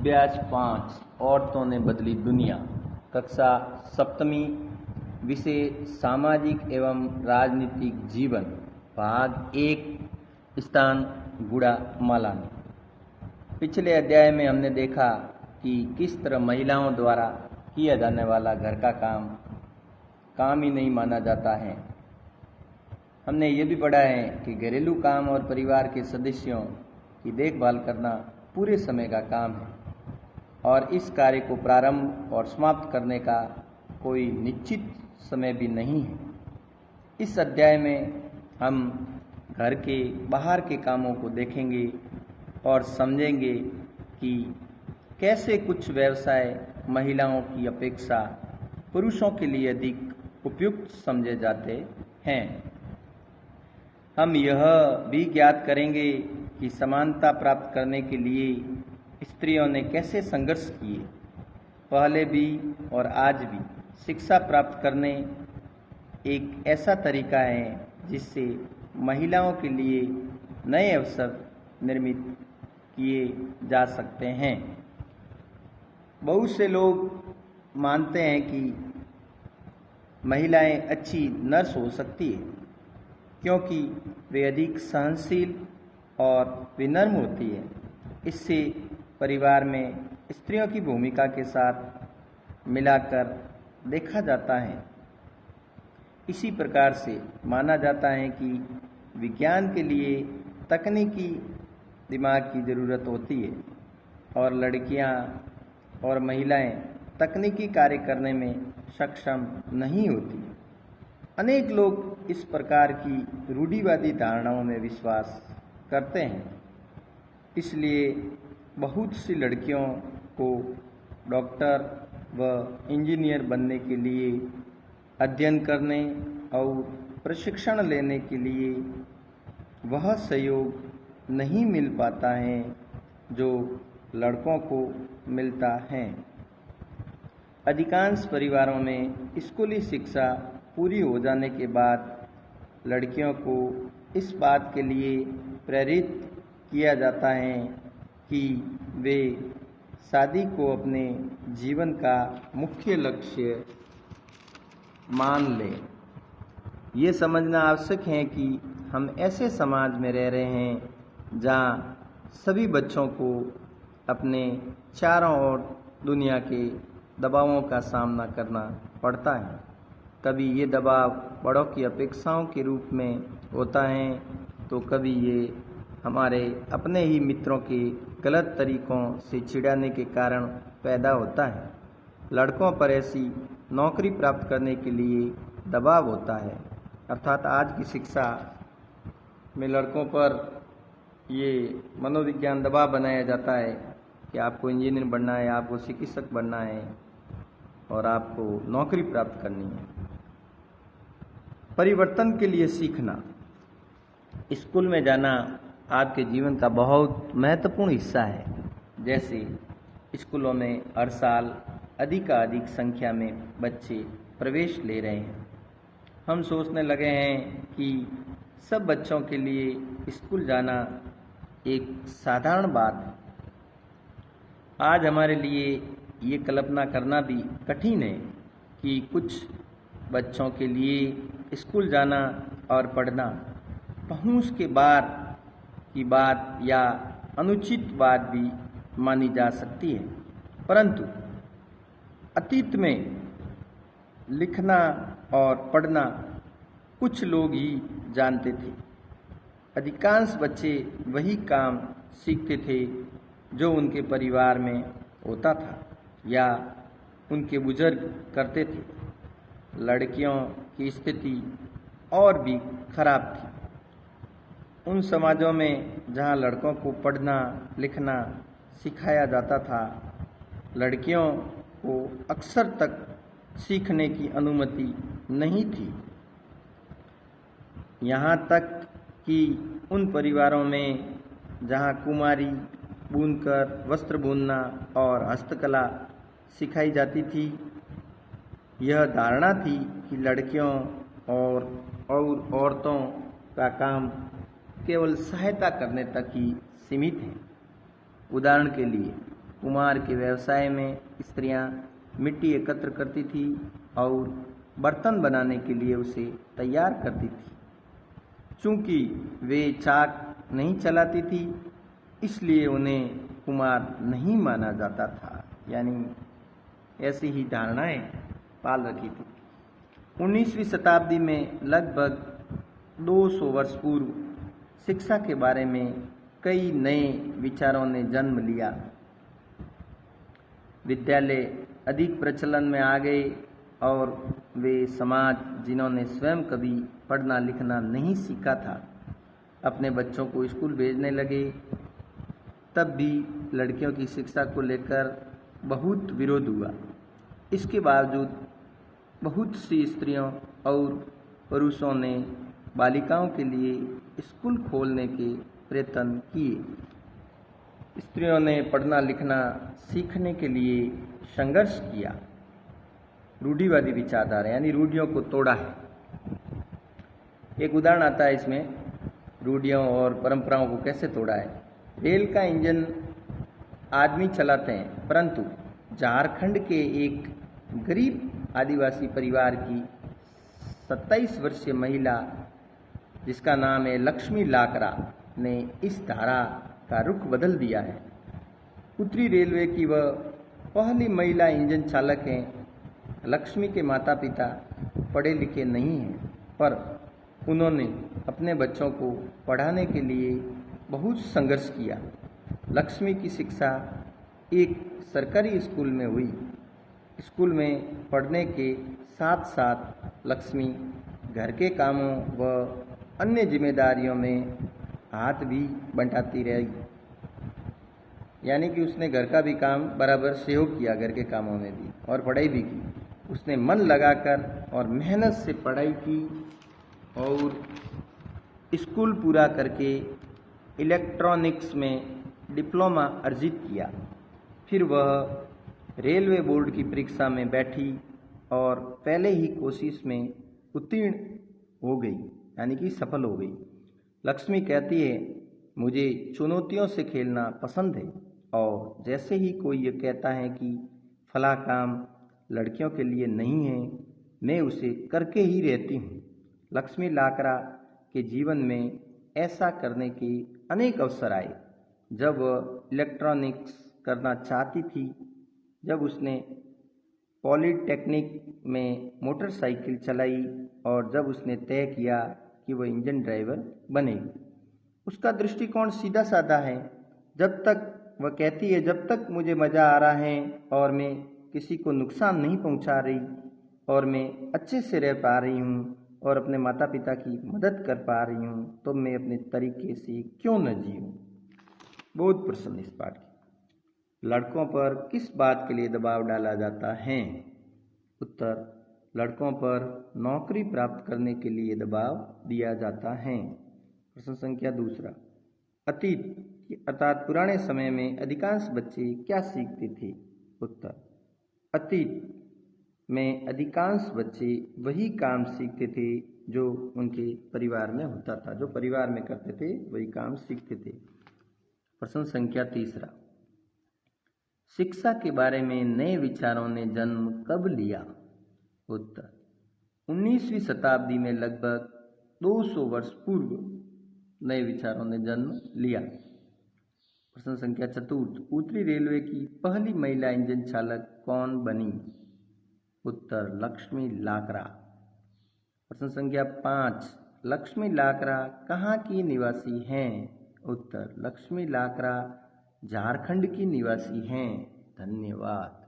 अभ्यास 5 औरतों ने बदली दुनिया। कक्षा सप्तमी। विषय सामाजिक एवं राजनीतिक जीवन। भाग 1। स्थान गुड़ामाला में। पिछले अध्याय में हमने देखा कि किस तरह महिलाओं द्वारा किया जाने वाला घर का काम ही नहीं माना जाता है। हमने ये भी पढ़ा है कि घरेलू काम और परिवार के सदस्यों की देखभाल करना पूरे समय का काम है और इस कार्य को प्रारंभ और समाप्त करने का कोई निश्चित समय भी नहीं है। इस अध्याय में हम घर के बाहर के कामों को देखेंगे और समझेंगे कि कैसे कुछ व्यवसाय महिलाओं की अपेक्षा पुरुषों के लिए अधिक उपयुक्त समझे जाते हैं। हम यह भी ज्ञात करेंगे कि समानता प्राप्त करने के लिए स्त्रियों ने कैसे संघर्ष किए, पहले भी और आज भी। शिक्षा प्राप्त करने एक ऐसा तरीका है जिससे महिलाओं के लिए नए अवसर निर्मित किए जा सकते हैं। बहुत से लोग मानते हैं कि महिलाएं अच्छी नर्स हो सकती है क्योंकि वे अधिक सहनशील और विनम्र होती है। इससे परिवार में स्त्रियों की भूमिका के साथ मिलाकर देखा जाता है। इसी प्रकार से माना जाता है कि विज्ञान के लिए तकनीकी दिमाग की ज़रूरत होती है और लड़कियां और महिलाएं तकनीकी कार्य करने में सक्षम नहीं होती। अनेक लोग इस प्रकार की रूढ़िवादी धारणाओं में विश्वास करते हैं। इसलिए बहुत सी लड़कियों को डॉक्टर व इंजीनियर बनने के लिए अध्ययन करने और प्रशिक्षण लेने के लिए वह सहयोग नहीं मिल पाता है जो लड़कों को मिलता है। अधिकांश परिवारों में स्कूली शिक्षा पूरी हो जाने के बाद लड़कियों को इस बात के लिए प्रेरित किया जाता है कि वे शादी को अपने जीवन का मुख्य लक्ष्य मान लें। ये समझना आवश्यक है कि हम ऐसे समाज में रह रहे हैं जहाँ सभी बच्चों को अपने चारों ओर दुनिया के दबावों का सामना करना पड़ता है। कभी ये दबाव बड़ों की अपेक्षाओं के रूप में होता है तो कभी ये हमारे अपने ही मित्रों के गलत तरीकों से चिढ़ाने के कारण पैदा होता है। लड़कों पर ऐसी नौकरी प्राप्त करने के लिए दबाव होता है, अर्थात आज की शिक्षा में लड़कों पर ये मनोविज्ञान दबाव बनाया जाता है कि आपको इंजीनियर बनना है, आपको चिकित्सक बनना है और आपको नौकरी प्राप्त करनी है। परिवर्तन के लिए सीखना। स्कूल में जाना आपके जीवन का बहुत महत्वपूर्ण हिस्सा है। जैसे स्कूलों में हर साल अधिक संख्या में बच्चे प्रवेश ले रहे हैं। हम सोचने लगे हैं कि सब बच्चों के लिए स्कूल जाना एक साधारण बात है। आज हमारे लिए ये कल्पना करना भी कठिन है कि कुछ बच्चों के लिए स्कूल जाना और पढ़ना पहुंच के बाहर की बात या अनुचित बात भी मानी जा सकती है, परंतु अतीत में लिखना और पढ़ना कुछ लोग ही जानते थे। अधिकांश बच्चे वही काम सीखते थे जो उनके परिवार में होता था या उनके बुजुर्ग करते थे। लड़कियों की स्थिति और भी खराब थी। उन समाजों में जहाँ लड़कों को पढ़ना लिखना सिखाया जाता था, लड़कियों को अक्सर तक सीखने की अनुमति नहीं थी। यहाँ तक कि उन परिवारों में जहाँ कुमारी बुनकर वस्त्र बुनना और हस्तकला सिखाई जाती थी, यह धारणा थी कि लड़कियों और औरतों का काम केवल सहायता करने तक ही सीमित है। उदाहरण के लिए कुम्हार के व्यवसाय में स्त्रियां मिट्टी एकत्र करती थी और बर्तन बनाने के लिए उसे तैयार करती थी। चूंकि वे चाक नहीं चलाती थी, इसलिए उन्हें कुम्हार नहीं माना जाता था। यानी ऐसी ही धारणाएं पाल रखी थी। 19वीं शताब्दी में लगभग 200 वर्ष पूर्व शिक्षा के बारे में कई नए विचारों ने जन्म लिया। विद्यालय अधिक प्रचलन में आ गए और वे समाज जिन्होंने स्वयं कभी पढ़ना लिखना नहीं सीखा था, अपने बच्चों को स्कूल भेजने लगे। तब भी लड़कियों की शिक्षा को लेकर बहुत विरोध हुआ। इसके बावजूद बहुत सी स्त्रियों और पुरुषों ने बालिकाओं के लिए स्कूल खोलने के प्रयत्न किए। स्त्रियों ने पढ़ना लिखना सीखने के लिए संघर्ष किया। रूढ़िवादी विचारधारा यानी रूढ़ियों को तोड़ा है। एक उदाहरण आता है इसमें, रूढ़ियों और परंपराओं को कैसे तोड़ा है। रेल का इंजन आदमी चलाते हैं, परंतु झारखंड के एक गरीब आदिवासी परिवार की 27 वर्षीय महिला, जिसका नाम है लक्ष्मी लाकरा, ने इस धारा का रुख बदल दिया है। उत्तरी रेलवे की वह पहली महिला इंजन चालक हैं। लक्ष्मी के माता पिता पढ़े लिखे नहीं हैं, पर उन्होंने अपने बच्चों को पढ़ाने के लिए बहुत संघर्ष किया। लक्ष्मी की शिक्षा एक सरकारी स्कूल में हुई। स्कूल में पढ़ने के साथ साथ लक्ष्मी घर के कामों व अन्य जिम्मेदारियों में हाथ भी बंटाती रही। यानी कि उसने घर का भी काम बराबर सहयोग किया, घर के कामों में भी, और पढ़ाई भी की। उसने मन लगाकर और मेहनत से पढ़ाई की और स्कूल पूरा करके इलेक्ट्रॉनिक्स में डिप्लोमा अर्जित किया। फिर वह रेलवे बोर्ड की परीक्षा में बैठी और पहले ही कोशिश में उत्तीर्ण हो गई, यानी कि सफल हो गई। लक्ष्मी कहती है, मुझे चुनौतियों से खेलना पसंद है, और जैसे ही कोई ये कहता है कि फला काम लड़कियों के लिए नहीं है, मैं उसे करके ही रहती हूँ। लक्ष्मी लाकरा के जीवन में ऐसा करने के अनेक अवसर आए। जब वह इलेक्ट्रॉनिक्स करना चाहती थी, जब उसने पॉलीटेक्निक में मोटरसाइकिल चलाई और जब उसने तय किया कि वह इंजन ड्राइवर बनेगी। उसका दृष्टिकोण सीधा साधा है। जब तक वह कहती है, जब तक मुझे मज़ा आ रहा है और मैं किसी को नुकसान नहीं पहुंचा रही और मैं अच्छे से रह पा रही हूँ और अपने माता पिता की मदद कर पा रही हूँ, तो मैं अपने तरीके से क्यों न जीऊँ। बहुत प्रश्न इस पाठ के। लड़कों पर किस बात के लिए दबाव डाला जाता है? उत्तर, लड़कों पर नौकरी प्राप्त करने के लिए दबाव दिया जाता है। प्रश्न संख्या दूसरा, अतीत अर्थात पुराने समय में अधिकांश बच्चे क्या सीखते थे? उत्तर, अतीत में अधिकांश बच्चे वही काम सीखते थे जो उनके परिवार में होता था, जो परिवार में करते थे वही काम सीखते थे। प्रश्न संख्या तीसरा, शिक्षा के बारे में नए विचारों ने जन्म कब लिया? उत्तर, 19वीं शताब्दी में लगभग 200 वर्ष पूर्व नए विचारों ने जन्म लिया। प्रश्न संख्या चतुर्थ, उत्तरी रेलवे की पहली महिला इंजन चालक कौन बनी? उत्तर, लक्ष्मी लाकरा। प्रश्न संख्या 5, लक्ष्मी लाकरा कहाँ की निवासी हैं? उत्तर, लक्ष्मी लाकरा झारखंड की निवासी हैं। धन्यवाद।